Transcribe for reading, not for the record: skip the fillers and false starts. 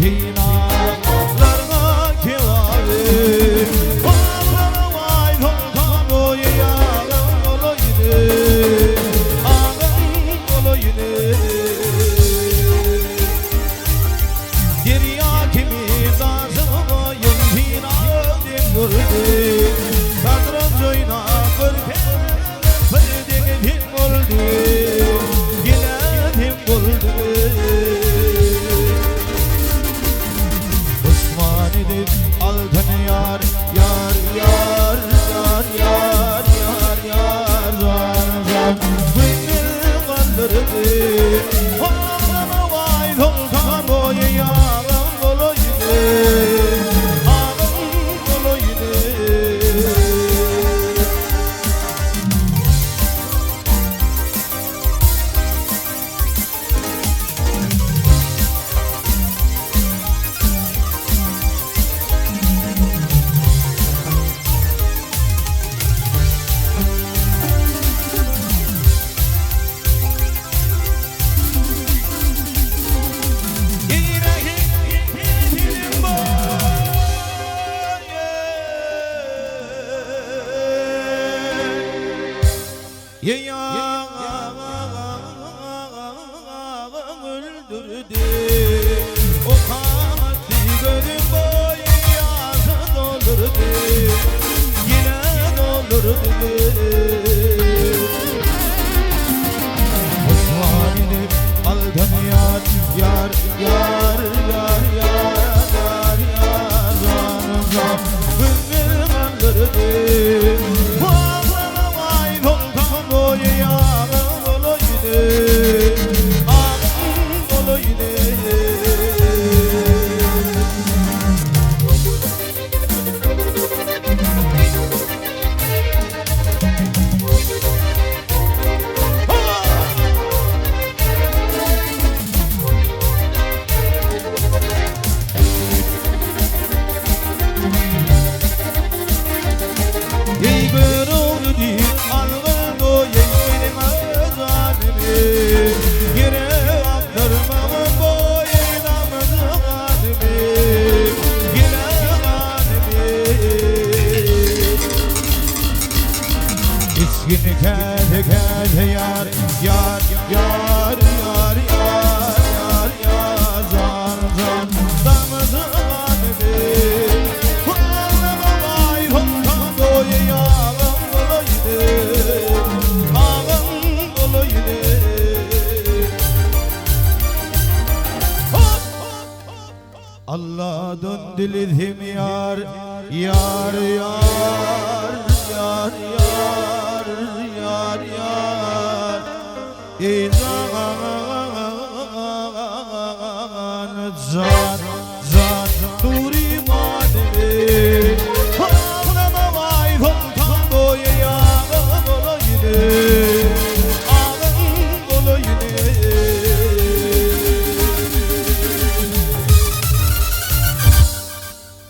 tina larga kevabe vapara vai thong boye ya golo yine agam golo yine deriya kimi dasmo yin tina din gurde kadram joina korke ferdege din gurde gile din gurde Aldan yar yar yar yar yar yar yar zar zar Bingil kandırdı Vama vay dolkan boye yağım golo yine Ağım golo yine öldürdü o kamatlı gönül boyu yazı doldurdu yine doldurdu Osmanlı aldan yar yar yar yar yar yar yar zar zar gönül kandırdı Yine kede kede yar yar yar yar yar yar yar zar zar damızı kalbi Vama vay honkan boye yağım golo yine ağım golo yine Allah dön dilithim yar yar yar yar yar yar yar izan zat zat duri madem